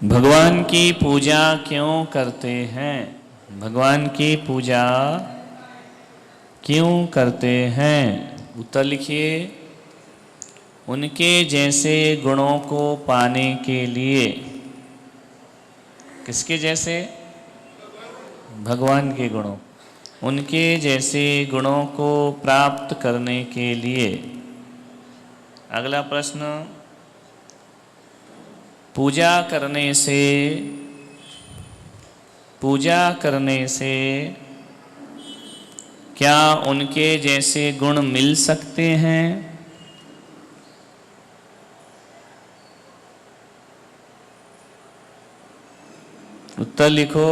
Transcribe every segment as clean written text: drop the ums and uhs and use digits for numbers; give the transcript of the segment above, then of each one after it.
भगवान की पूजा क्यों करते हैं? भगवान की पूजा क्यों करते हैं? उत्तर लिखिए। उनके जैसे गुणों को पाने के लिए। किसके जैसे? भगवान के गुणों। उनके जैसे गुणों को प्राप्त करने के लिए। अगला प्रश्न, पूजा करने से क्या उनके जैसे गुण मिल सकते हैं? उत्तर लिखो।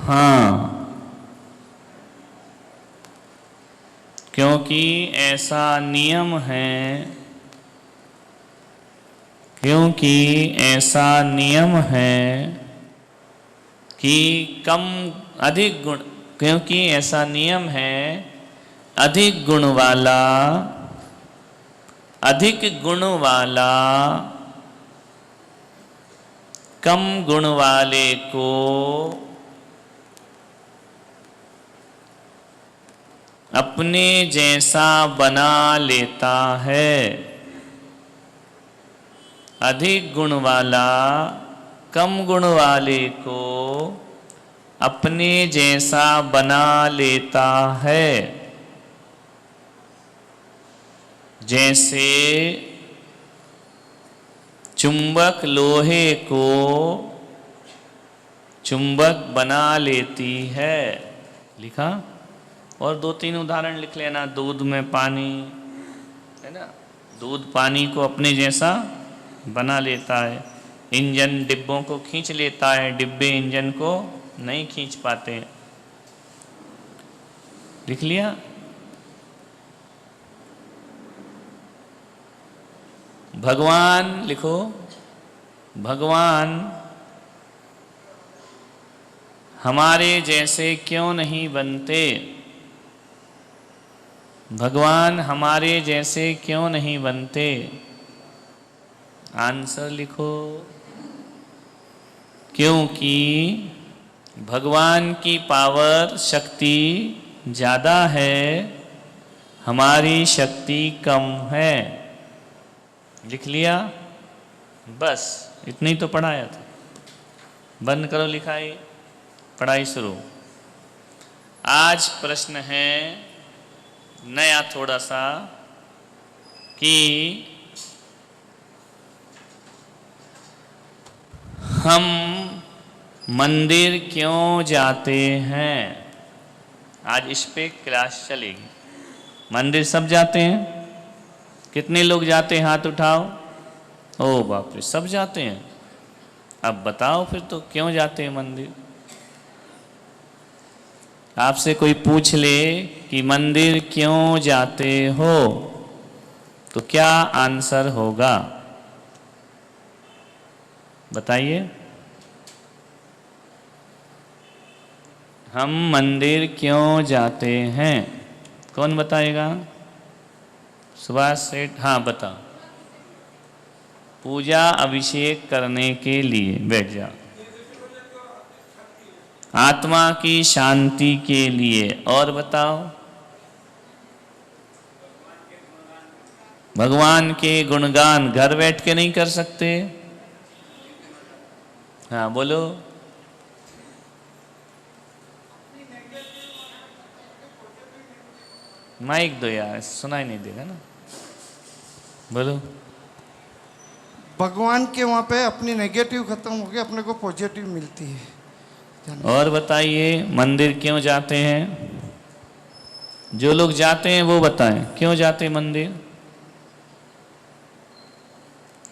हाँ, क्योंकि ऐसा नियम है, कि अधिक गुण वाला कम गुण वाले को अपने जैसा बना लेता है। अधिक गुण वाला कम गुण वाले को अपने जैसा बना लेता है। जैसे चुंबक लोहे को चुंबक बना लेती है। लिखा? और 2-3 उदाहरण लिख लेना। दूध में पानी है ना, दूध पानी को अपने जैसा बना लेता है। इंजन डिब्बों को खींच लेता है, डिब्बे इंजन को नहीं खींच पाते। लिख लिया? भगवान लिखो। भगवान हमारे जैसे क्यों नहीं बनते? भगवान हमारे जैसे क्यों नहीं बनते? आंसर लिखो। क्योंकि भगवान की पावर, शक्ति ज़्यादा है, हमारी शक्ति कम है। लिख लिया? बस इतनी तो पढ़ाया था। बंद करो लिखाई, पढ़ाई शुरू। आज प्रश्न है नया थोड़ा सा, कि हम मंदिर क्यों जाते हैं? आज इस पे क्लास चलेगी। मंदिर सब जाते हैं? कितने लोग जाते हैं? हाथ उठाओ। ओ बाप रे, सब जाते हैं। अब बताओ फिर तो क्यों जाते हैं मंदिर? आपसे कोई पूछ ले कि मंदिर क्यों जाते हो, तो क्या आंसर होगा? बताइए। हम मंदिर क्यों जाते हैं? कौन बताएगा? सुभाष सेठ। हाँ बता। पूजा अभिषेक करने के लिए। बैठ जा। आत्मा की शांति के लिए। और बताओ। भगवान के गुणगान घर बैठ के नहीं कर सकते? हाँ बोलो। माइक दो यार, सुनाई नहीं देगा ना। बोलो। भगवान के वहाँ पे अपनी नेगेटिव खत्म हो गई, अपने को पॉजिटिव मिलती है। और बताइए, मंदिर क्यों जाते हैं? जो लोग जाते हैं वो बताएं, क्यों जाते हैं मंदिर?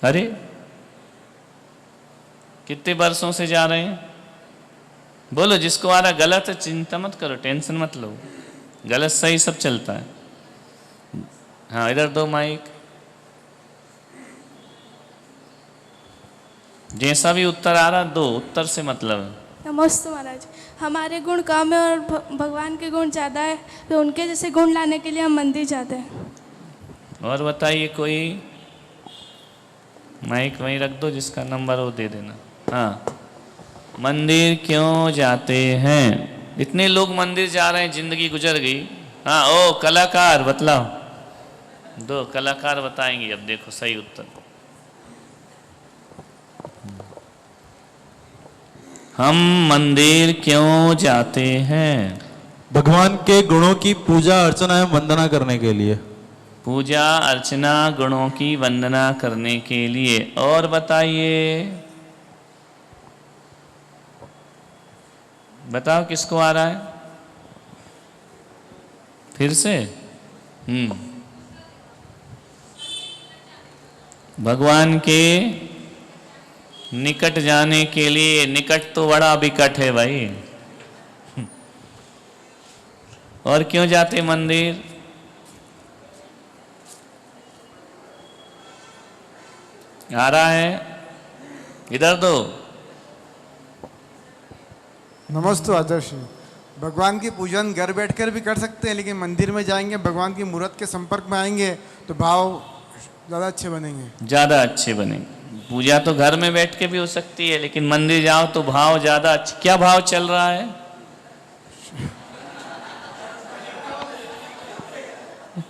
अरे कितने वर्षों से जा रहे हैं? बोलो। जिसको आ रहा गलत है चिंता मत करो, टेंशन मत लो, गलत सही सब चलता है। हाँ इधर दो माइक। जैसा भी उत्तर आ रहा दो, उत्तर से मतलब है। नमस्ते महाराज। हमारे गुण कम है और भगवान के गुण ज़्यादा है, तो उनके जैसे गुण लाने के लिए हम मंदिर जाते हैं। और बताइए कोई। माइक वहीं रख दो, जिसका नंबर हो दे देना। हाँ, मंदिर क्यों जाते हैं? इतने लोग मंदिर जा रहे हैं, जिंदगी गुजर गई। हाँ, ओ कलाकार बतलाओ, दो कलाकार बताएंगे। अब देखो सही उत्तर। हम मंदिर क्यों जाते हैं? भगवान के गुणों की पूजा अर्चना एवं वंदना करने के लिए। पूजा अर्चना गुणों की वंदना करने के लिए। और बताइए, बताओ किसको आ रहा है फिर से? भगवान के निकट जाने के लिए। निकट तो बड़ा विकट है भाई। और क्यों जाते मंदिर? आ रहा है? इधर दो। नमस्ते आदर्श जी। भगवान की पूजन घर बैठकर भी कर सकते हैं, लेकिन मंदिर में जाएंगे, भगवान की मूर्त के संपर्क में आएंगे तो भाव ज़्यादा अच्छे बनेंगे। ज़्यादा अच्छे बनेंगे। पूजा तो घर में बैठ के भी हो सकती है, लेकिन मंदिर जाओ तो भाव ज़्यादा अच्छे। क्या भाव चल रहा है?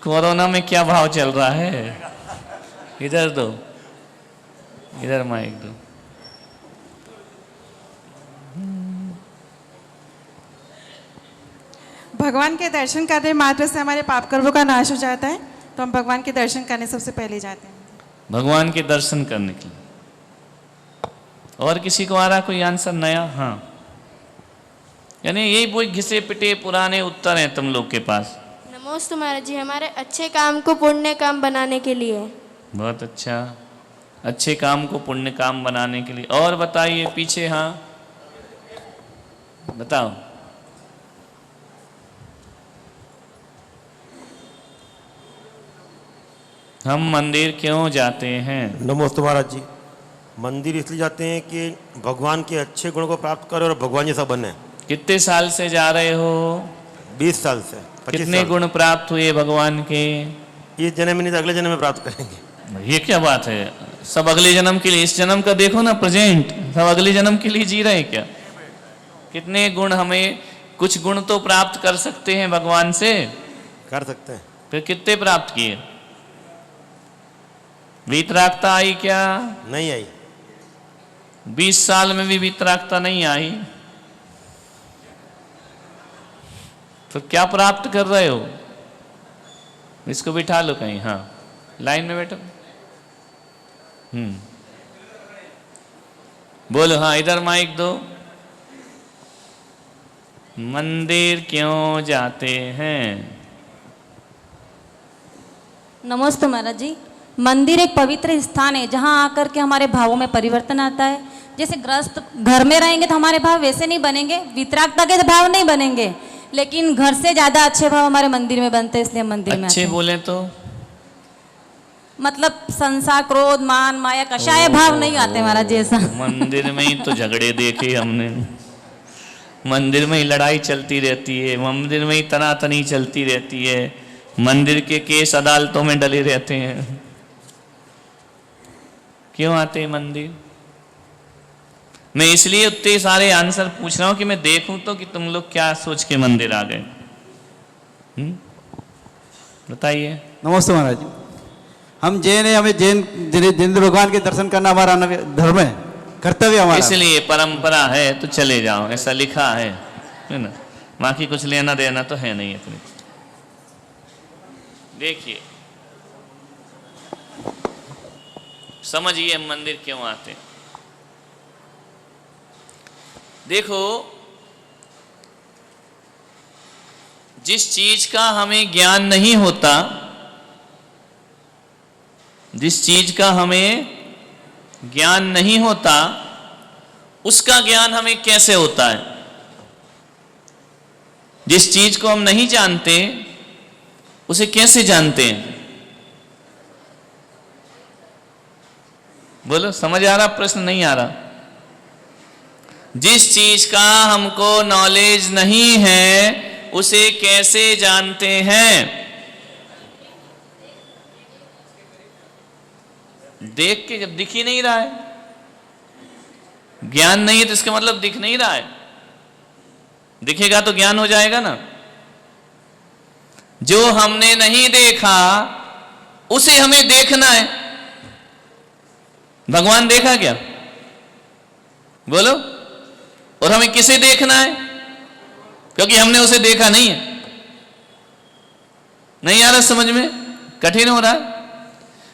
कोरोना में क्या भाव चल रहा है? इधर दो, इधर माइक दो। भगवान के दर्शन करने मात्र से हमारे पाप कर्मों का नाश हो जाता है, तो हम भगवान के दर्शन करने सबसे पहले जाते हैं। भगवान के दर्शन करने के लिए। और किसी को आ रहा कोई आंसर नया? हाँ, यानी यही वो घिसे पिटे पुराने उत्तर हैं तुम लोग के पास। नमोस्तु महाराज जी, हमारे अच्छे काम को पुण्य काम बनाने के लिए। बहुत अच्छा, अच्छे काम को पुण्य काम बनाने के लिए। और बताइए पीछे। हाँ बताओ। हम मंदिर क्यों जाते हैं? नमस्ते महाराज जी। मंदिर इसलिए जाते हैं कि भगवान के अच्छे गुणों को प्राप्त करें और भगवान जैसा बने। कितने साल से जा रहे हो? 20 साल से। 25 कितने साल। गुण प्राप्त हुए भगवान के? इस जन्म में नहीं तो अगले जन्म में प्राप्त करेंगे। ये क्या बात है? सब अगले जन्म के लिए। इस जन्म का देखो ना प्रेजेंट, सब अगले जन्म के लिए जी रहे हैं क्या? कितने गुण, हमें कुछ गुण तो प्राप्त कर सकते हैं भगवान से। कर सकते हैं। फिर कितने प्राप्त किए? वीतरागता आई क्या? नहीं आई। 20 साल में भी वीतरागता नहीं आई, तो क्या प्राप्त कर रहे हो? इसको बिठा लो कहीं। हाँ, लाइन में बैठो। बोलो। हाँ, इधर माइक दो। मंदिर क्यों जाते हैं? नमस्ते महाराज जी। मंदिर एक पवित्र स्थान है जहाँ आकर के हमारे भावों में परिवर्तन आता है। जैसे गृहस्थ घर में रहेंगे तो हमारे भाव वैसे नहीं बनेंगे, वितरागता के भाव नहीं बनेंगे, लेकिन घर से ज़्यादा अच्छे भाव हमारे मंदिर में बनते हैं, इसलिए मंदिर में अच्छे बोले तो मतलब संसार, क्रोध, मान, माया, कषाय भाव नहीं आते महाराज जी। ऐसा मंदिर में ही तो झगड़े देखे हमने। मंदिर में ही लड़ाई चलती रहती है, मंदिर में ही तनातनी चलती रहती है, मंदिर के केस अदालतों में डले रहते हैं। क्यों आते हैं मंदिर? मैं इसलिए उतने सारे आंसर पूछ रहा हूं कि मैं देखूं तो कि तुम लोग क्या सोच के मंदिर आ गए। बताइए। नमस्ते महाराज जी। हम जैन है, हमें जैन जिन भगवान के दर्शन करना हमारा धर्म है, कर्तव्य हमारा। इसलिए परंपरा है तो चले जाओ, ऐसा लिखा है ना। बाकी कुछ लेना देना तो है नहीं अपने। देखिए, समझिए हम मंदिर क्यों आते हैं। देखो, जिस चीज का हमें ज्ञान नहीं होता, जिस चीज का हमें ज्ञान नहीं होता, उसका ज्ञान हमें कैसे होता है? जिस चीज को हम नहीं जानते उसे कैसे जानते हैं? बोलो, समझ आ रहा प्रश्न? नहीं आ रहा? जिस चीज का हमको नॉलेज नहीं है उसे कैसे जानते हैं? देख के, जब दिख ही नहीं रहा है। ज्ञान नहीं है तो इसका मतलब दिख नहीं रहा है। दिखेगा तो ज्ञान हो जाएगा ना। जो हमने नहीं देखा उसे हमें देखना है। भगवान देखा क्या? बोलो। और हमें किसे देखना है? क्योंकि हमने उसे देखा नहीं है। नहीं आ रहा समझ में? कठिन हो रहा है।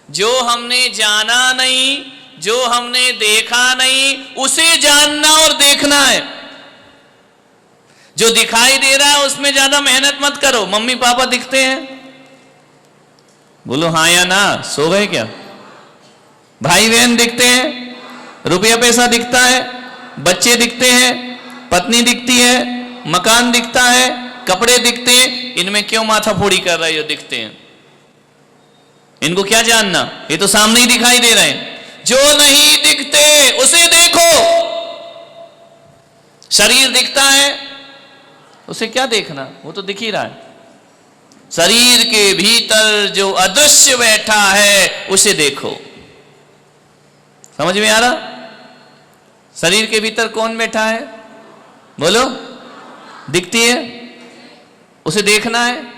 जो हमने जाना नहीं, जो हमने देखा नहीं, उसे जानना और देखना है। जो दिखाई दे रहा है उसमें ज्यादा मेहनत मत करो। मम्मी पापा दिखते हैं? बोलो हाँ या ना। सो गए क्या? भाई बहन दिखते हैं? रुपया पैसा दिखता है? बच्चे दिखते हैं? पत्नी दिखती है? मकान दिखता है? कपड़े दिखते हैं? इनमें क्यों माथा फोड़ी कर रहे हो? दिखते हैं। इनको क्या जानना? ये तो सामने ही दिखाई दे रहे हैं। जो नहीं दिखते उसे देखो। शरीर दिखता है, उसे क्या देखना? वो तो दिख ही रहा है। शरीर के भीतर जो अदृश्य बैठा है उसे देखो। समझ में आ रहा? शरीर के भीतर कौन बैठा है? बोलो। दिखती है, उसे देखना है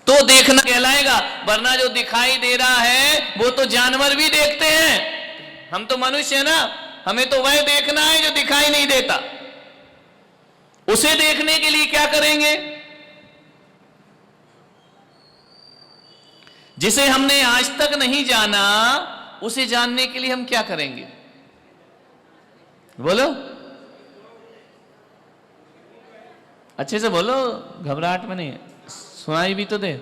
तो देखना कहलाएगा। वरना जो दिखाई दे रहा है वो तो जानवर भी देखते हैं। हम तो मनुष्य है ना, हमें तो वह देखना है जो दिखाई नहीं देता। उसे देखने के लिए क्या करेंगे? जिसे हमने आज तक नहीं जाना उसे जानने के लिए हम क्या करेंगे? बोलो। अच्छे से बोलो, घबराहट में नहीं। सुनाई भी तो दे।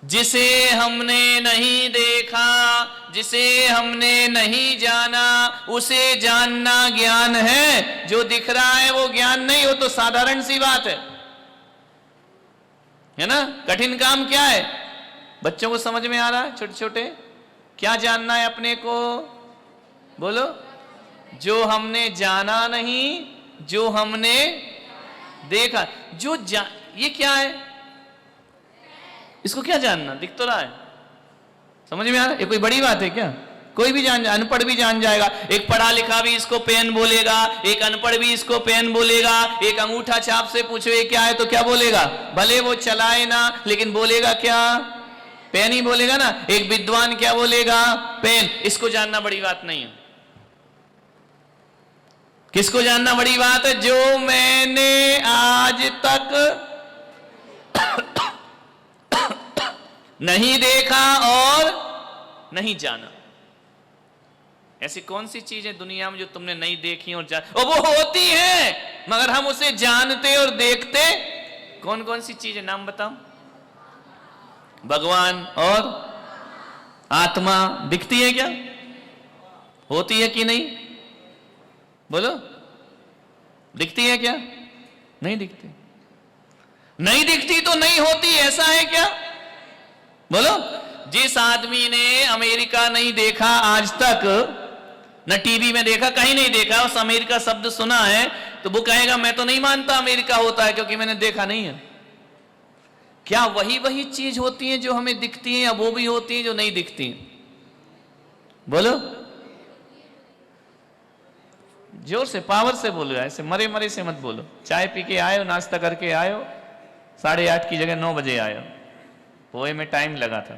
जिसे हमने नहीं देखा, जिसे हमने नहीं जाना, उसे जानना ज्ञान है। जो दिख रहा है वो ज्ञान नहीं, वो तो साधारण सी बात है ना। कठिन काम क्या है? बच्चों को समझ में आ रहा है? छोटे छोटे क्या जानना है अपने को? बोलो। जो हमने जाना नहीं, जो हमने देखा। ये क्या है? इसको क्या जानना? दिख तो रहा है। समझ में आ रहा है? ये कोई बड़ी बात है क्या? कोई भी जान जाए, अनपढ़ भी जान जाएगा। एक पढ़ा लिखा भी इसको पेन बोलेगा, एक अनपढ़ भी इसको पेन बोलेगा। एक अंगूठा छाप से पूछो ये क्या है तो क्या बोलेगा? भले वो चलाए ना, लेकिन बोलेगा क्या? पेन ही बोलेगा ना। एक विद्वान क्या बोलेगा? पेन। इसको जानना बड़ी बात नहीं है। किसको जानना बड़ी बात है? जो मैंने आज तक नहीं देखा और नहीं जाना। ऐसी कौन सी चीज है दुनिया में जो तुमने नहीं देखी और और वो होती है मगर हम उसे जानते और देखते? कौन कौन सी चीज है? नाम बताओ। भगवान और आत्मा दिखती है क्या? होती है कि नहीं? बोलो। दिखती है क्या? नहीं दिखती। नहीं दिखती तो नहीं होती, ऐसा है क्या? बोलो। जिस आदमी ने अमेरिका नहीं देखा आज तक, न टीवी में देखा, कहीं नहीं देखा, उस अमेरिका शब्द सुना है तो वो कहेगा मैं तो नहीं मानता अमेरिका होता है क्योंकि मैंने देखा नहीं है। क्या वही चीज होती है जो हमें दिखती है या वो भी होती है जो नहीं दिखती है? बोलो। जोर से, पावर से बोलो। ऐसे मरे मरे से मत बोलो। चाय पी के आयो, नाश्ता करके आयो, 8:30 की जगह 9 बजे आयो। पोए में टाइम लगा था।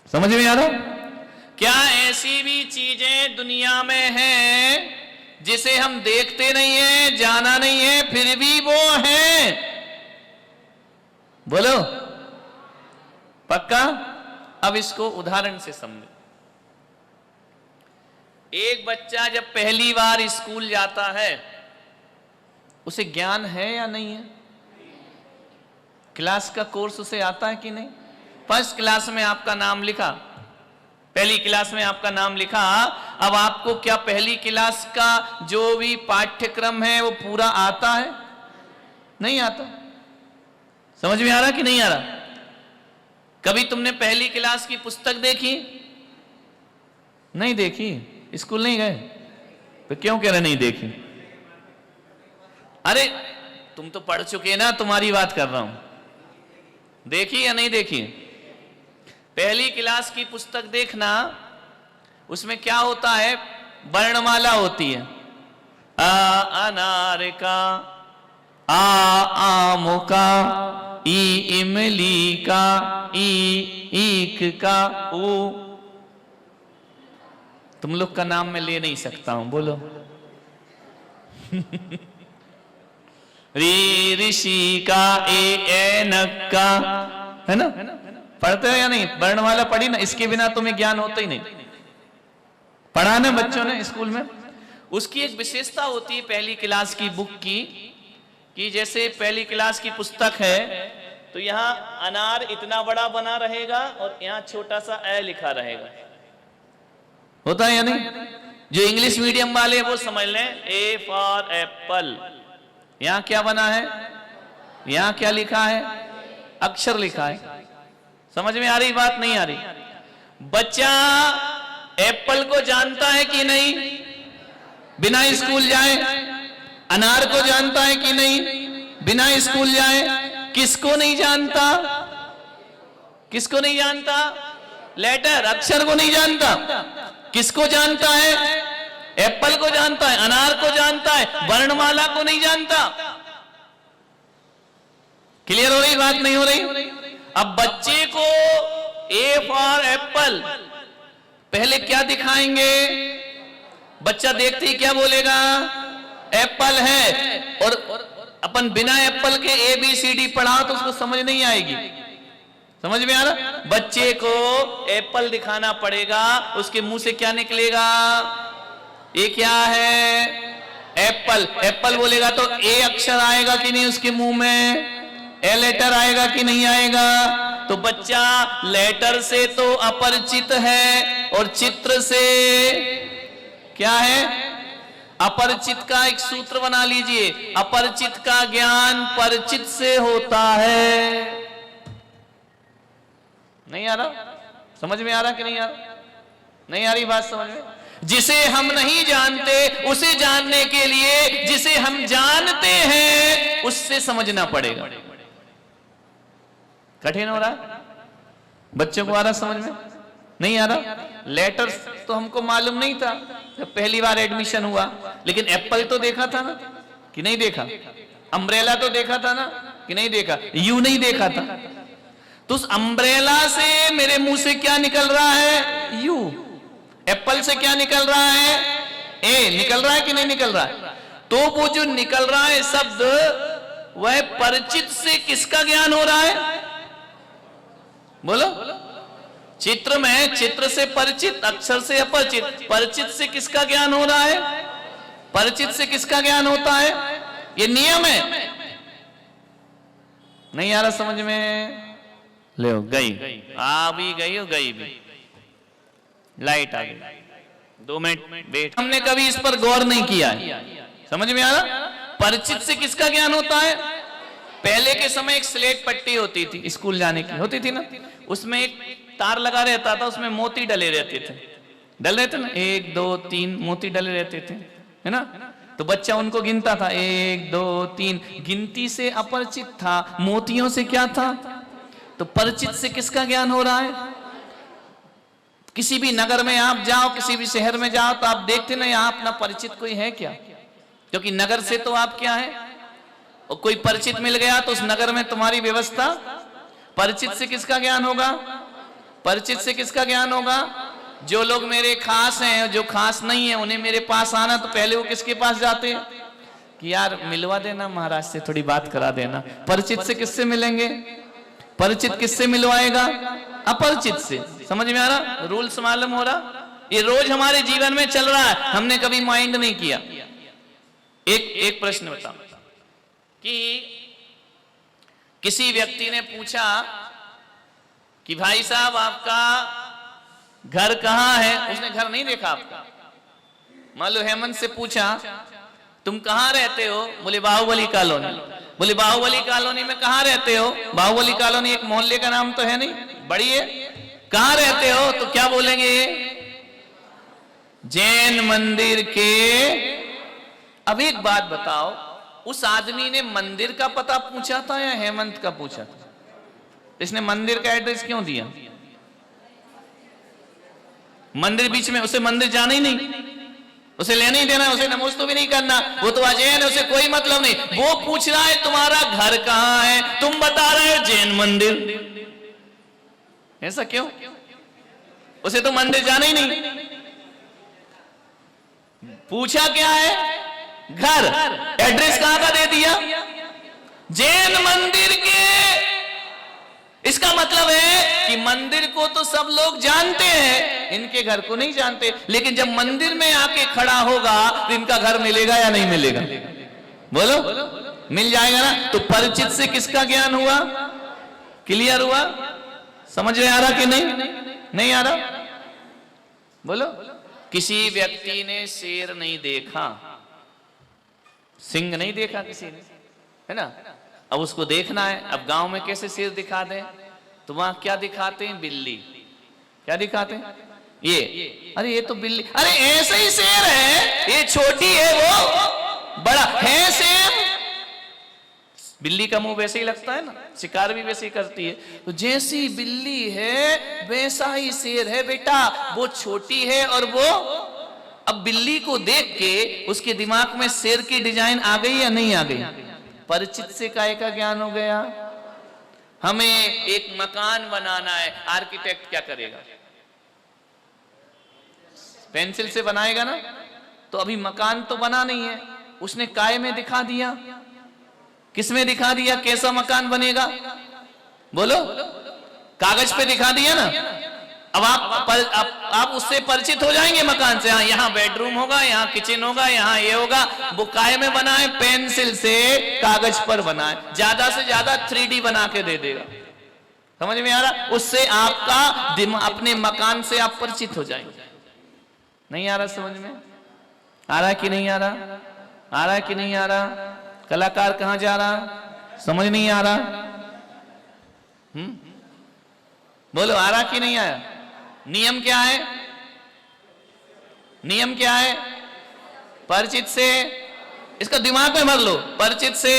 समझ में आ रहा? क्या ऐसी भी चीजें दुनिया में हैं जिसे हम देखते नहीं है, जाना नहीं है, फिर भी वो हैं? बोलो। पक्का? अब इसको उदाहरण से समझो। एक बच्चा जब पहली बार स्कूल जाता है उसे ज्ञान है या नहीं है? क्लास का कोर्स उसे आता है कि नहीं? फर्स्ट क्लास में आपका नाम लिखा, पहली क्लास में आपका नाम लिखा। अब आपको क्या पहली क्लास का जो भी पाठ्यक्रम है वो पूरा आता है? नहीं आता। समझ में आ रहा कि नहीं आ रहा? कभी तुमने पहली क्लास की पुस्तक देखी? नहीं देखी। स्कूल नहीं गए तो क्यों कह रहे नहीं देखी? अरे तुम तो पढ़ चुके ना, तुम्हारी बात कर रहा हूं। देखी या नहीं देखी? पहली क्लास की पुस्तक देखना, उसमें क्या होता है, वर्णमाला होती है। आ अनार का, आ आम का, ई इमली का, ई ईख का, ऊ। तुम लोग का नाम मैं ले नहीं सकता हूं, बोलो। री ऋषि का, ए ऐनक का, है ना? पढ़ते हो या नहीं? वर्णमाला पढ़ी ना, इसके बिना तुम्हें ज्ञान होता ही नहीं। पढ़ा ना बच्चों ने स्कूल में। उसकी एक विशेषता होती है पहली क्लास की बुक की, कि जैसे पहली क्लास की पुस्तक है तो यहाँ अनार इतना बड़ा बना रहेगा और यहाँ छोटा सा ए लिखा रहेगा। होता है या नहीं? जो इंग्लिश मीडियम वाले वो समझ लें, ए फॉर एप्पल। यहाँ क्या बना है, यहाँ क्या लिखा है, अक्षर लिखा है। समझ में आ रही बात? नहीं आ रही? बच्चा एप्पल को जानता है कि नहीं बिना स्कूल जाए? अनार को जानता है कि नहीं बिना स्कूल जाए? किसको नहीं जानता? किसको नहीं जानता? लेटर, अक्षर को नहीं जानता। किसको जानता है? एप्पल को जानता है, अनार को जानता है, वर्णमाला को नहीं जानता। क्लियर हो रही बात? नहीं हो रही? अब बच्चे को ए फॉर एप्पल पहले क्या दिखाएंगे? बच्चा देखते ही क्या बोलेगा? एप्पल है। और अपन बिना एप्पल के ABCD पढ़ा तो उसको समझ नहीं आएगी। समझ में आ रहा? बच्चे को एप्पल दिखाना पड़ेगा, उसके मुंह से क्या निकलेगा? ये क्या है? एप्पल। एप्पल बोलेगा तो ए अक्षर आएगा कि नहीं उसके मुंह में? ए लेटर आएगा कि नहीं आएगा? तो बच्चा लेटर से तो अपरिचित है और चित्र से क्या है? अपरिचित का एक सूत्र बना लीजिए, अपरिचित का ज्ञान परिचित से होता है। नहीं आ रहा? समझ में आ रहा कि नहीं आ रहा? नहीं आ रही बात समझ में? जिसे हम नहीं जानते उसे जानने के लिए जिसे हम जानते हैं उससे समझना पड़ेगा। कठिन हो रहा? बच्चों को आ रहा समझ में? नहीं आ रहा? लेटर्स तो हमको मालूम नहीं था जब पहली बार एडमिशन हुआ, लेकिन एप्पल तो देखा था ना कि नहीं देखा? अम्ब्रेला तो देखा था ना कि नहीं देखा? यू नहीं देखा था। तो उस अम्ब्रेला से मेरे मुंह से क्या निकल रहा है? यू। एप्पल से क्या निकल रहा है? ए। निकल रहा है कि नहीं निकल रहा है? तो वो जो निकल रहा है शब्द, वह परिचित से किसका ज्ञान हो रहा है? बोलो। चित्र में चित्र से परिचित, अक्षर से अपरिचित। परिचित से किसका ज्ञान हो रहा है? परिचित से किसका ज्ञान होता है? ये नियम है। नहीं आ रहा समझ में? ले गई, आ भी गई और गई भी। लाइट आ गई, 2 मिनट वेट। हमने कभी इस पर गौर नहीं किया है। समझ में आ रहा? परिचित से किसका ज्ञान होता है? पहले के समय एक स्लेट पट्टी होती थी, स्कूल जाने की होती थी ना, उसमें एक तार लगा रहता था, उसमें मोती डले रहते थे। डल रहे थे ना, 1 2 3 मोती डले रहते थे, है ना? तो बच्चा उनको गिनता था, 1 2 3। गिनती से अपरिचित था, मोतियों से क्या था? तो परिचित से किसका ज्ञान हो रहा है? किसी भी नगर में आप जाओ, किसी भी शहर में जाओ तो आप देखते ना यहाँ अपना परिचित कोई है क्या? क्योंकि नगर से तो आप क्या है, और कोई परिचित मिल गया तो उस नगर में तुम्हारी व्यवस्था। परिचित से किसका ज्ञान होगा? परिचित से किसका ज्ञान होगा? जो लोग मेरे खास हैं, जो खास नहीं है, उन्हें मेरे पास आना तो पहले वो किसके पास जाते हैं कि यार मिलवा देना, महाराज से थोड़ी बात करा देना। परिचित से किससे मिलेंगे? परिचित किससे मिलवाएगा? अपरिचित से। समझ में आ रहा? रूल्स मालूम हो रहा? ये रोज हमारे जीवन में चल रहा है, हमने कभी माइंड नहीं किया। एक प्रश्न बताओ कि किसी व्यक्ति ने पूछा कि भाई साहब आपका घर कहाँ है? उसने घर नहीं देखा आपका। मान लो हेमंत से पूछा तुम कहाँ रहते हो? बोले बाहुबली कॉलोनी। बोले बाहुबली कॉलोनी में कहाँ रहते हो? बाहुबली कॉलोनी एक मोहल्ले का नाम तो है नहीं, बड़ी है। कहाँ रहते हो? तो क्या बोलेंगे? जैन मंदिर के। अब एक बात बताओ, उस आदमी ने मंदिर का पता पूछा था या हेमंत का पूछा था? इसने मंदिर का एड्रेस क्यों दिया? मंदिर बीच में, उसे मंदिर जाना ही नहीं, उसे लेना ही देना, उसे नमोस्तु भी नहीं करना, वो तो अजैन है, उसे कोई मतलब नहीं। वो पूछ रहा है तुम्हारा घर कहां है, तुम बता रहे हो जैन मंदिर। ऐसा क्यों? उसे तो मंदिर जाना ही नहीं। पूछा क्या है? घर। एड्रेस कहां का दे दिया? जैन मंदिर के। इसका मतलब है कि मंदिर को तो सब लोग जानते हैं, इनके घर को नहीं जानते। लेकिन जब मंदिर में आके खड़ा होगा तो इनका घर मिलेगा या नहीं मिलेगा? बोलो, मिल जाएगा ना। तो परिचित से किसका ज्ञान हुआ? क्लियर हुआ? समझ में आ रहा कि नहीं? नहीं आ रहा? बोलो। किसी व्यक्ति ने शेर नहीं देखा, सिंह नहीं देखा किसी ने, है ना। अब उसको देखना है। अब गांव में कैसे शेर दिखा दें? तो वहां क्या दिखाते हैं? बिल्ली। क्या दिखाते हैं? ये, अरे ये तो बिल्ली, अरे ऐसे ही शेर है, ये छोटी है वो बड़ा है शेर। बिल्ली का मुंह वैसे ही लगता है ना, शिकार भी वैसे ही करती है। तो जैसी बिल्ली है वैसा ही शेर है बेटा, वो छोटी है और वो। अब बिल्ली को देख के उसके दिमाग में शेर की डिजाइन आ गई या नहीं आ गई? परिचित से काय का ज्ञान हो गया। हमें एक मकान बनाना है, आर्किटेक्ट क्या करेगा? पेंसिल से बनाएगा ना। तो अभी मकान तो बना नहीं है, उसने काय में दिखा दिया। किसमें दिखा दिया कैसा मकान बनेगा? बोलो, कागज पे दिखा दिया ना। अब आप उससे परिचित हो जाएंगे मकान से। हाँ, यहाँ बेडरूम होगा, यहाँ किचन होगा, यहाँ ये होगा। वो काय में बनाए, पेंसिल से कागज पर बनाए, ज्यादा से ज्यादा 3D बना के दे देगा। समझ में आ रहा? उससे आपका अपने मकान से आप परिचित हो जाएंगे। नहीं आ रहा समझ में? आ रहा कि नहीं आ रहा? आ रहा कि नहीं आ रहा? कलाकार कहां जा रहा? समझ नहीं आ रहा? बोलो, आ रहा कि नहीं आया? नियम क्या है? नियम क्या है? परिचित से, इसका दिमाग में भर लो। परिचित से,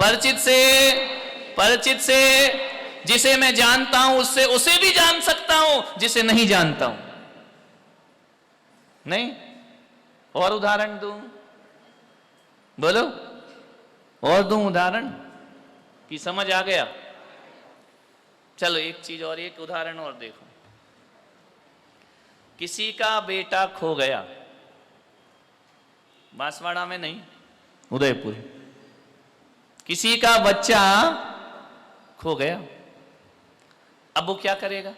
परिचित से, परिचित से। जिसे मैं जानता हूं उससे उसे भी जान सकता हूं जिसे नहीं जानता हूं। नहीं? और उदाहरण दूं? बोलो, और दूं उदाहरण कि समझ आ गया? चलो एक चीज और, एक उदाहरण और देखो। किसी का बेटा खो गया, बांसवाड़ा में नहीं, उदयपुर। किसी का बच्चा खो गया। अब वो क्या करेगा?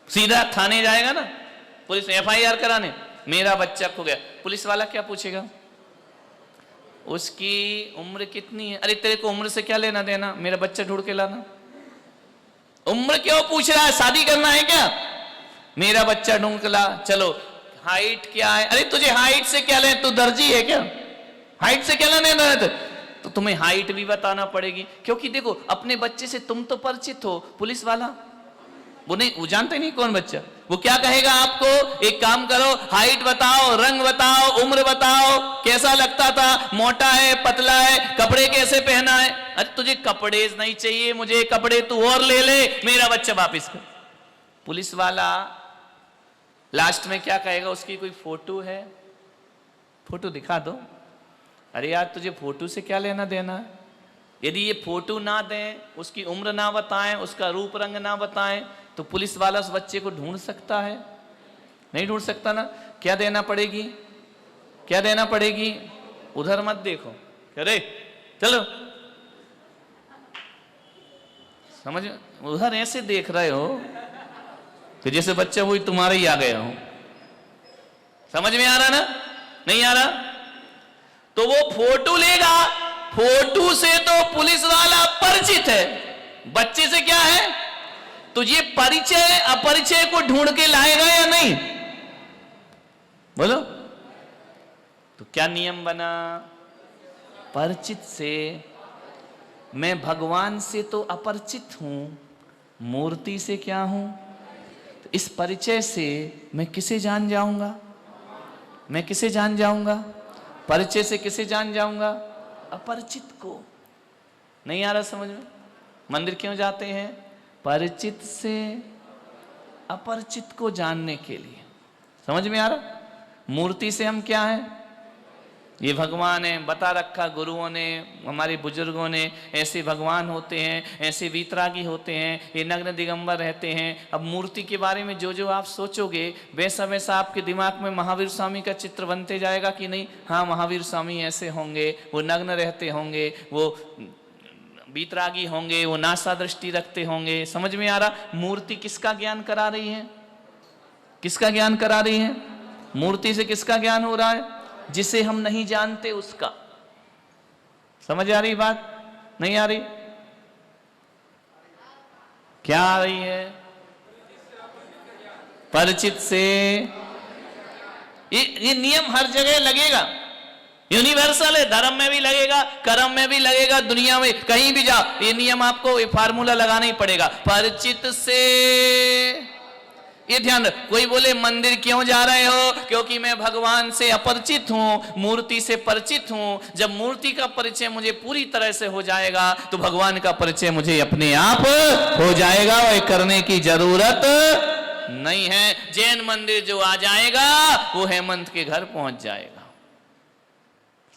सीधा थाने जाएगा ना, पुलिस में FIR कराने, मेरा बच्चा खो गया। पुलिस वाला क्या पूछेगा? उसकी उम्र कितनी है? अरे तेरे को उम्र से क्या लेना देना, मेरा बच्चा ढूंढ के लाना। उम्र क्यों पूछ रहा है? शादी करना है क्या? मेरा बच्चा ढूंढ के ला। चलो, हाइट क्या है? अरे तुझे हाइट से क्या लेना, तू दर्जी है क्या? हाइट से क्या लेना है? तो तुम्हें हाइट भी बताना पड़ेगी, क्योंकि देखो अपने बच्चे से तुम तो परिचित हो, पुलिस वाला वो नहीं, वो जानते नहीं कौन बच्चा। वो क्या कहेगा आपको? एक काम करो, हाइट बताओ, रंग बताओ, उम्र बताओ, कैसा लगता था, मोटा है, पतला है, कपड़े कैसे पहना है। अरे तुझे कपड़े नहीं चाहिए, मुझे कपड़े तू और ले ले, मेरा बच्चा वापस कर। पुलिस वाला लास्ट में क्या कहेगा? उसकी कोई फोटो है, फोटो दिखा दो। अरे यार तुझे फोटो से क्या लेना देना है? यदि ये फोटो ना दें, उसकी उम्र ना बताएं, उसका रूप रंग ना बताएं, तो पुलिस वाला उस बच्चे को ढूंढ सकता है? नहीं ढूंढ सकता ना। क्या देना पड़ेगी? क्या देना पड़ेगी? उधर मत देखो, अरे चलो समझ, उधर ऐसे देख रहे हो कि जैसे बच्चा वही तुम्हारे ही आ गया हो। समझ में आ रहा ना? नहीं आ रहा? तो वो फोटो लेगा, फोटो से तो पुलिस वाला परिचित है, बच्चे से क्या है? तो ये परिचय अपरिचय को ढूंढ के लाएगा या नहीं? बोलो। तो क्या नियम बना? परिचित से। मैं भगवान से तो अपरिचित हूं, मूर्ति से क्या हूं? तो इस परिचय से मैं किसे जान जाऊंगा? मैं किसे जान जाऊंगा? परिचय से किसे जान जाऊंगा? अपरिचित को। नहीं आ रहा समझ में? मंदिर क्यों जाते हैं? परिचित से अपरिचित को जानने के लिए। समझ में आ रहा? मूर्ति से हम क्या हैं? ये भगवान है, बता रखा गुरुओं ने, हमारे बुजुर्गों ने, ऐसे भगवान होते हैं, ऐसे वीतरागी होते हैं, ये नग्न दिगंबर रहते हैं। अब मूर्ति के बारे में जो जो आप सोचोगे वैसा वैसा आपके दिमाग में महावीर स्वामी का चित्र बनते जाएगा कि नहीं? हाँ, महावीर स्वामी ऐसे होंगे, वो नग्न रहते होंगे, वो वीतरागी होंगे, वो नासा दृष्टि रखते होंगे। समझ में आ रहा? मूर्ति किसका ज्ञान करा रही है? किसका ज्ञान करा रही है? मूर्ति से किसका ज्ञान हो रहा है? जिसे हम नहीं जानते उसका। समझ आ रही बात? नहीं आ रही? क्या आ रही है? परिचित से। ये नियम हर जगह लगेगा, यूनिवर्सल है। धर्म में भी लगेगा, कर्म में भी लगेगा, दुनिया में कहीं भी जाओ ये नियम आपको, ये फार्मूला लगाना ही पड़ेगा। परिचित से, ये ध्यान रख। कोई बोले मंदिर क्यों जा रहे हो? क्योंकि मैं भगवान से अपरिचित हूं, मूर्ति से परिचित हूं। जब मूर्ति का परिचय मुझे पूरी तरह से हो जाएगा तो भगवान का परिचय मुझे अपने आप हो जाएगा, और करने की जरूरत नहीं है। जैन मंदिर जो आ जाएगा वो हेमंत के घर पहुंच जाएगा।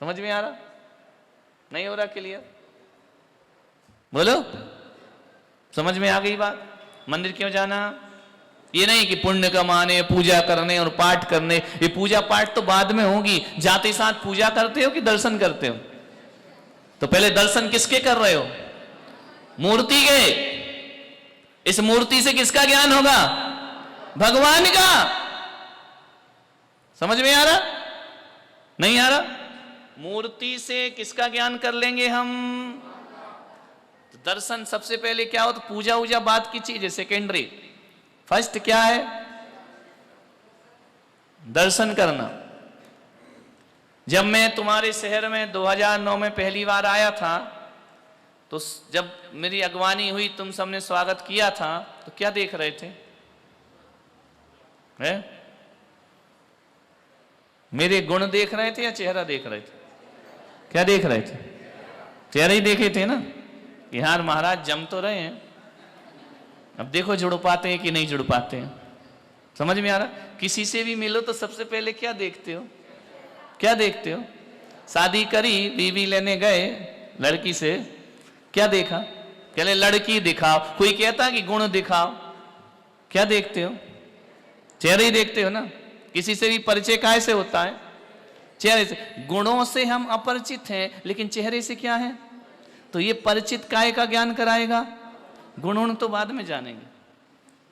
समझ में आ रहा? नहीं हो रहा क्लियर? बोलो, समझ में आ गई बात? मंदिर क्यों जाना? ये नहीं कि पुण्य कमाने, पूजा करने और पाठ करने। ये पूजा पाठ तो बाद में होगी। जाते साथ पूजा करते हो कि दर्शन करते हो? तो पहले दर्शन किसके कर रहे हो? मूर्ति के। इस मूर्ति से किसका ज्ञान होगा? भगवान का। समझ में आ रहा? नहीं आ रहा? मूर्ति से किसका ज्ञान कर लेंगे हम? तो दर्शन सबसे पहले क्या हो? तो पूजा वूजा बाद की चीज है, सेकेंडरी। फर्स्ट क्या है? दर्शन करना। जब मैं तुम्हारे शहर में 2009 में पहली बार आया था, तो जब मेरी अगवानी हुई, तुम सबने स्वागत किया था, तो क्या देख रहे थे? है? मेरे गुण देख रहे थे या चेहरा देख रहे थे? क्या देख रहे थे? चेहरा ही देखे थे ना। यार महाराज जम तो रहे हैं, अब देखो जुड़ पाते हैं कि नहीं जुड़ पाते हैं। समझ में आ रहा? किसी से भी मिलो तो सबसे पहले क्या देखते हो? क्या देखते हो? शादी करी, बीवी लेने गए लड़की से, क्या देखा? कहले लड़की दिखाओ। कोई कहता कि गुण दिखाओ। क्या देखते हो? चेहरे ही देखते हो ना। किसी से भी परिचय काहे से होता है? चेहरे से। गुणों से हम अपरिचित हैं, लेकिन चेहरे से क्या है? तो ये परिचित काय का ज्ञान कराएगा। गुण तो बाद में जानेंगे,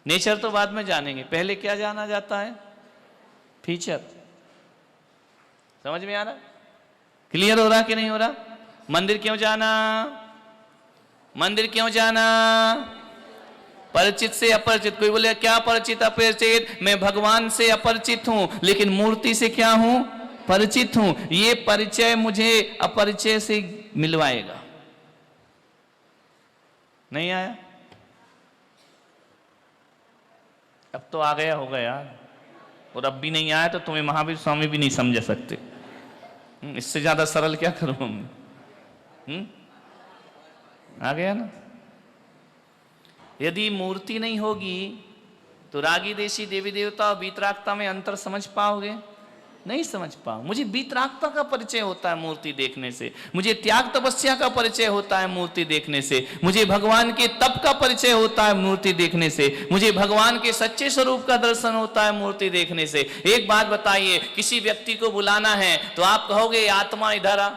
नेचर तो बाद में जानेंगे, पहले क्या जाना जाता है? फीचर। समझ में आ रहा? क्लियर हो रहा कि नहीं हो रहा? मंदिर क्यों जाना? मंदिर क्यों जाना? परिचित से अपरिचित। कोई बोले क्या परिचित अपरिचित? मैं भगवान से अपरिचित हूं, लेकिन मूर्ति से क्या हूं? परिचित हूं। ये परिचय मुझे अपरिचय से मिलवाएगा। नहीं आया? अब तो आ गया होगा यार। और अब भी नहीं आया तो तुम्हें महावीर स्वामी भी नहीं समझ सकते। इससे ज्यादा सरल क्या करूं हम? आ गया ना? यदि मूर्ति नहीं होगी तो रागी देशी देवी देवता और वीतरागता में अंतर समझ पाओगे? नहीं समझ पाओ। मुझे वीतरागता का परिचय होता है मूर्ति देखने से, मुझे त्याग तपस्या का परिचय होता है मूर्ति देखने से, मुझे भगवान के तप का परिचय होता है मूर्ति देखने से, मुझे भगवान के सच्चे स्वरूप का दर्शन होता है मूर्ति देखने से। एक बात बताइए, किसी व्यक्ति को बुलाना है तो आप कहोगे आत्मा इधर आ।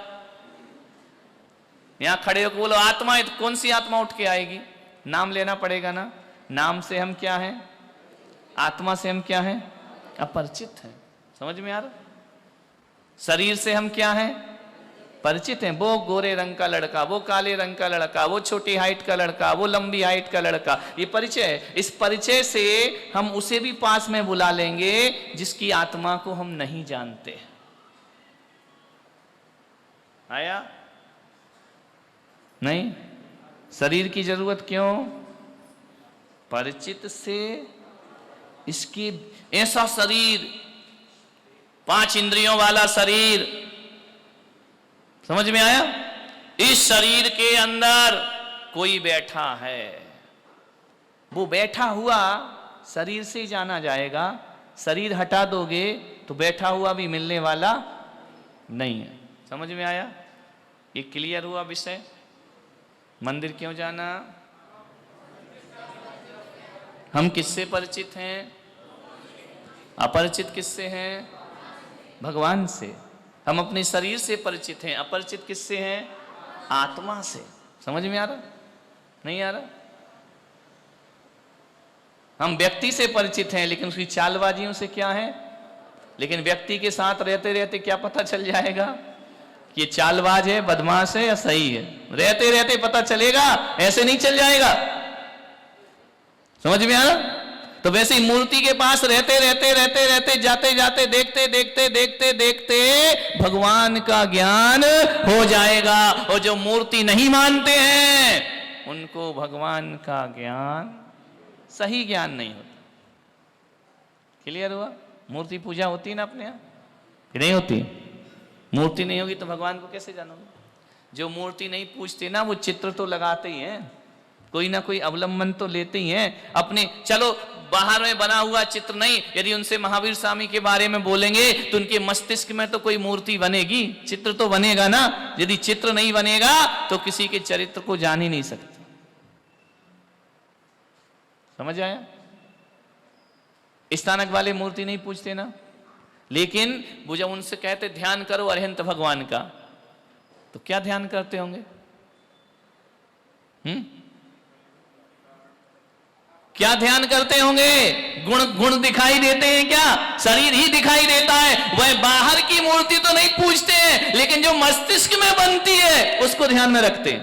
यहां खड़े होकर बोलो आत्मा, कौन सी आत्मा उठ के आएगी? नाम लेना पड़ेगा ना। नाम से हम क्या हैं? आत्मा से हम क्या हैं? अपरिचित हैं। समझ में आ रहा? शरीर से हम क्या हैं? परिचित हैं। वो गोरे रंग का लड़का, वो काले रंग का लड़का, वो छोटी हाइट का लड़का, वो लंबी हाइट का लड़का, ये परिचय है। इस परिचय से हम उसे भी पास में बुला लेंगे जिसकी आत्मा को हम नहीं जानते। आया? नहीं? शरीर की जरूरत क्यों? परिचित से। इसकी ऐसा शरीर, 5 इंद्रियों वाला शरीर, समझ में आया? इस शरीर के अंदर कोई बैठा है। वो बैठा हुआ शरीर से जाना जाएगा, शरीर हटा दोगे तो बैठा हुआ भी मिलने वाला नहीं है। समझ में आया? ये क्लियर हुआ विषय? मंदिर क्यों जाना? हम किससे परिचित हैं? अपरिचित किससे हैं? भगवान से। हम अपने शरीर से परिचित हैं, अपरिचित किससे हैं? आत्मा से। समझ में आ रहा? नहीं आ रहा? हम व्यक्ति से परिचित हैं लेकिन उसकी चालबाजियों से क्या है? लेकिन व्यक्ति के साथ रहते रहते क्या पता चल जाएगा कि ये चालबाज है, बदमाश है या सही है? रहते रहते पता चलेगा, ऐसे नहीं चल जाएगा। समझ में आ रहा? तो वैसे ही मूर्ति के पास रहते रहते जाते जाते देखते देखते देखते देखते भगवान का ज्ञान हो जाएगा। और जो मूर्ति नहीं मानते हैं उनको भगवान का ज्ञान, सही ज्ञान नहीं होता। क्लियर हुआ? मूर्ति पूजा होती है ना अपने यहाँ कि नहीं होती? मूर्ति नहीं होगी तो भगवान को कैसे जानोगे? जो मूर्ति नहीं पूजते ना वो चित्र तो लगाते ही हैं, कोई ना कोई अवलंबन तो लेते ही हैं अपने। चलो बाहर में बना हुआ चित्र नहीं, यदि उनसे महावीर स्वामी के बारे में बोलेंगे तो उनके मस्तिष्क में तो कोई मूर्ति बनेगी, चित्र तो बनेगा ना। यदि चित्र नहीं बनेगा तो किसी के चरित्र को जान ही नहीं सकते। समझ आया? स्थानक वाले मूर्ति नहीं पूछते ना, लेकिन वो जब उनसे कहते ध्यान करो अरिहंत भगवान का, तो क्या ध्यान करते होंगे? क्या ध्यान करते होंगे? गुण दिखाई देते हैं क्या? शरीर ही दिखाई देता है। वह बाहर की मूर्ति तो नहीं पूछते हैं, लेकिन जो मस्तिष्क में बनती है उसको ध्यान में रखते हैं।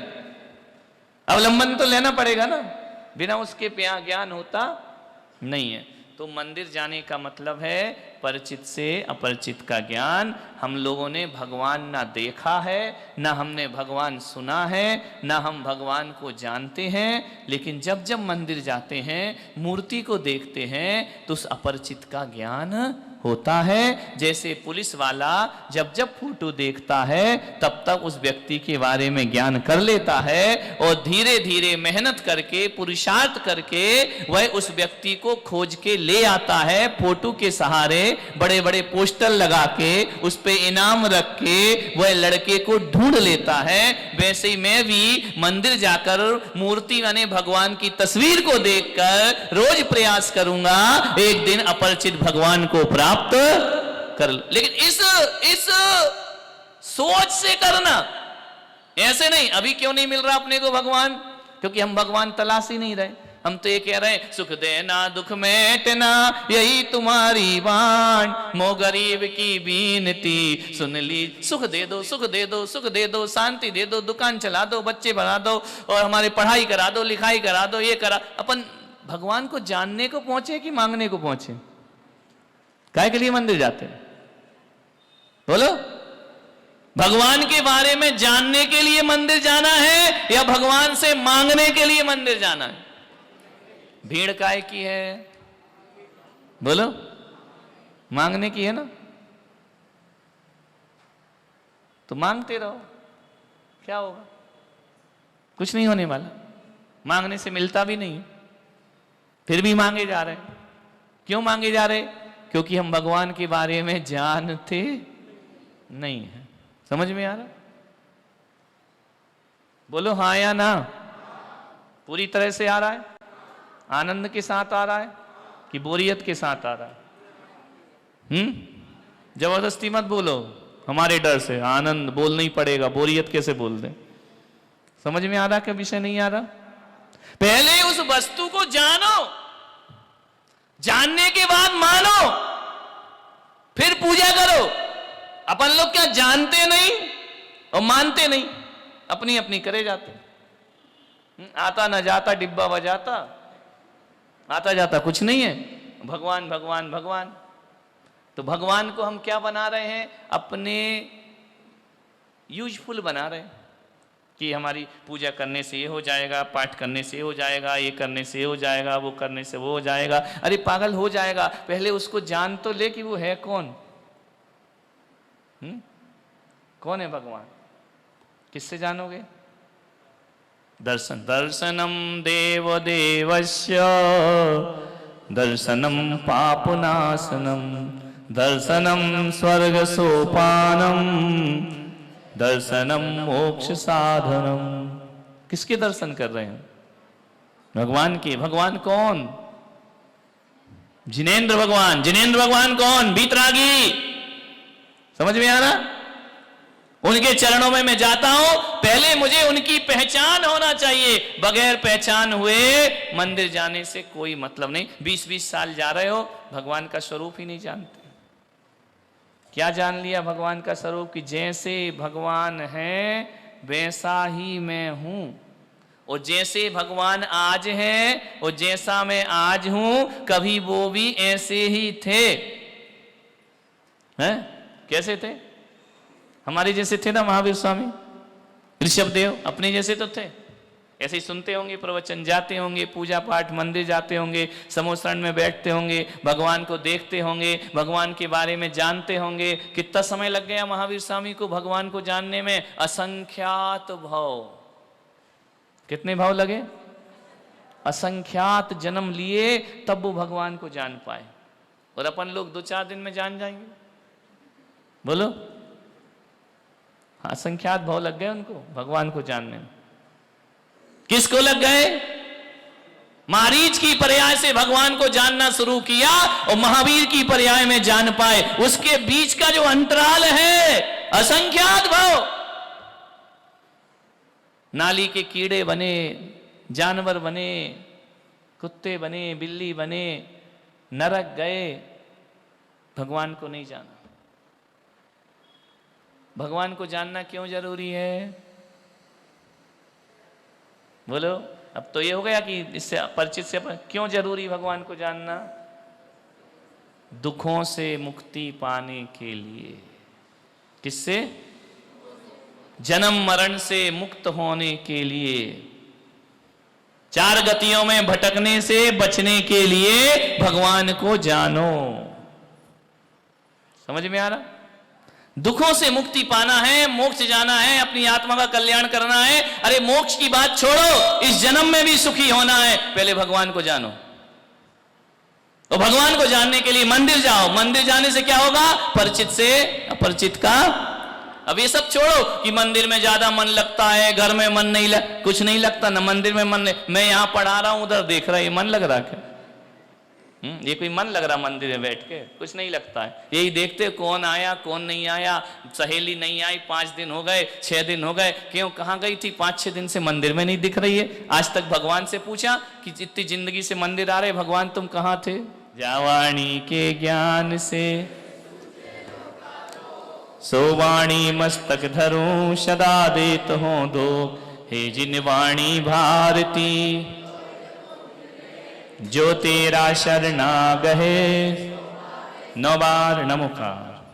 अवलंबन तो लेना पड़ेगा ना, बिना उसके ज्ञान होता नहीं है। तो मंदिर जाने का मतलब है परिचित से अपरिचित का ज्ञान। हम लोगों ने भगवान ना देखा है, ना हमने भगवान सुना है, ना हम भगवान को जानते हैं। लेकिन जब जब मंदिर जाते हैं, मूर्ति को देखते हैं तो उस अपरिचित का ज्ञान होता है। जैसे पुलिस वाला जब जब फोटो देखता है तब तक उस व्यक्ति के बारे में ज्ञान कर लेता है और धीरे धीरे मेहनत करके पुरुषार्थ करके वह उस व्यक्ति को खोज के ले आता है। फोटो के सहारे बड़े बड़े पोस्टर लगा के उस पे इनाम रख के वह लड़के को ढूंढ लेता है। वैसे ही मैं भी मंदिर जाकर मूर्ति यानी भगवान की तस्वीर को देखकर रोज प्रयास करूंगा एक दिन अपरिचित भगवान को प्राप्त कर। लेकिन इस सोच से करना, ऐसे नहीं अभी क्यों नहीं मिल रहा अपने को भगवान, क्योंकि हम भगवान तलाश ही नहीं रहे। हम तो ये कह रहे हैं सुख देना दुख मिटना यही तुम्हारी बाण, मो गरीब की बीनती सुन ली। सुख दे दो, सुख दे दो, सुख दे दो, शांति दे दो, दुकान चला दो, बच्चे बढ़ा दो और हमारे पढ़ाई करा दो, लिखाई करा दो, ये करा। अपन भगवान को जानने को पहुंचे कि मांगने को पहुंचे? काहे के लिए मंदिर जाते हैं? बोलो। भगवान के बारे में जानने के लिए मंदिर जाना है या भगवान से मांगने के लिए मंदिर जाना है? भीड़ काहे की है? बोलो। मांगने की है ना, तो मांगते रहो, क्या होगा? कुछ नहीं होने वाला। मांगने से मिलता भी नहीं, फिर भी मांगे जा रहे हैं। क्यों मांगे जा रहे? क्योंकि हम भगवान के बारे में जानते नहीं है। समझ में आ रहा? बोलो हाँ या ना। पूरी तरह से आ रहा है? आनंद के साथ आ रहा है कि बोरियत के साथ आ रहा है? जबरदस्ती मत बोलो हमारे डर से। आनंद बोलना ही पड़ेगा, बोरियत कैसे बोल दे? समझ में आ रहा क्या विषय? नहीं आ रहा? पहले उस वस्तु को जानो, जानने के बाद मानो, फिर पूजा करो। अपन लोग क्या जानते नहीं और मानते नहीं, अपनी अपनी करे जाते। आता ना जाता डिब्बा बजाता, आता जाता कुछ नहीं है। भगवान भगवान भगवान। तो भगवान को हम क्या बना रहे हैं? अपने यूजफुल बना रहे हैं कि हमारी पूजा करने से ये हो जाएगा, पाठ करने से ये हो जाएगा, ये करने से ये हो जाएगा, वो करने से वो हो जाएगा। अरे पागल हो जाएगा, पहले उसको जान तो ले कि वो है कौन। कौन है भगवान? किससे जानोगे? दर्शनम देव देवस्य दर्शनम पापनाशनम दर्शनम स्वर्ग सोपानम दर्शनम मोक्ष साधनम। किसके दर्शन कर रहे हैं? भगवान के। भगवान कौन? जिनेंद्र भगवान। जिनेंद्र भगवान कौन? वीतरागी। समझ में आ रहा? उनके चरणों में मैं जाता हूं, पहले मुझे उनकी पहचान होना चाहिए। बगैर पहचान हुए मंदिर जाने से कोई मतलब नहीं। 20-20 साल जा रहे हो, भगवान का स्वरूप ही नहीं जानते। क्या जान लिया भगवान का स्वरूप? कि जैसे भगवान है वैसा ही मैं हूं, और जैसे भगवान आज हैं और जैसा मैं आज हूं, कभी वो भी ऐसे ही थे। हैं? कैसे थे? हमारे जैसे थे ना महावीर स्वामी, ऋषभदेव, अपने जैसे तो थे। ऐसे ही सुनते होंगे प्रवचन, जाते होंगे पूजा पाठ, मंदिर जाते होंगे, समोसरण में बैठते होंगे, भगवान को देखते होंगे, भगवान के बारे में जानते होंगे। कितना समय लग गया महावीर स्वामी को भगवान को जानने में? असंख्यात भाव। कितने भाव लगे? असंख्यात जन्म लिए तब वो भगवान को जान पाए। और अपन लोग 2-4 दिन में जान जाएंगे? बोलो। असंख्यात भाव लग गए उनको भगवान को जानने में। किसको लग गए? मारीच की पर्याय से भगवान को जानना शुरू किया और महावीर की पर्याय में जान पाए। उसके बीच का जो अंतराल है, असंख्यात भाव। नाली के कीड़े बने, जानवर बने, कुत्ते बने, बिल्ली बने, नरक गए, भगवान को नहीं जाना। भगवान को जानना क्यों जरूरी है? बोलो। अब तो ये हो गया कि इससे परिचित से क्यों जरूरी भगवान को जानना? दुखों से मुक्ति पाने के लिए। किससे? जन्म मरण से मुक्त होने के लिए, 4 गतियों में भटकने से बचने के लिए भगवान को जानो। समझ में आ रहा? दुखों से मुक्ति पाना है, मोक्ष जाना है, अपनी आत्मा का कल्याण करना है। अरे मोक्ष की बात छोड़ो, इस जन्म में भी सुखी होना है, पहले भगवान को जानो। तो भगवान को जानने के लिए मंदिर जाओ। मंदिर जाने से क्या होगा? परिचित से अपरिचित का। अब ये सब छोड़ो कि मंदिर में ज्यादा मन लगता है, घर में मन नहीं कुछ नहीं लगता ना, मंदिर में मन नहीं। मैं यहां पढ़ा रहा हूं, उधर देख रहा है, ये मन लग रहा क्या? ये कोई मन लग रहा मंदिर में बैठ के? कुछ नहीं लगता है। यही देखते कौन आया कौन नहीं आया। सहेली नहीं आई, 5 दिन हो गए, 6 दिन हो गए, क्यों कहाँ गई थी? 5-6 दिन से मंदिर में नहीं दिख रही है। आज तक भगवान से पूछा कि इतनी जिंदगी से मंदिर आ रहे, भगवान तुम कहाँ थे? जावाणी के ज्ञान से सोवाणी मस्तक धरूं, सदा देत हो दो, हे जिन वाणी भारती, जो तेरा शरणा गहे, 9 बार नमोकार।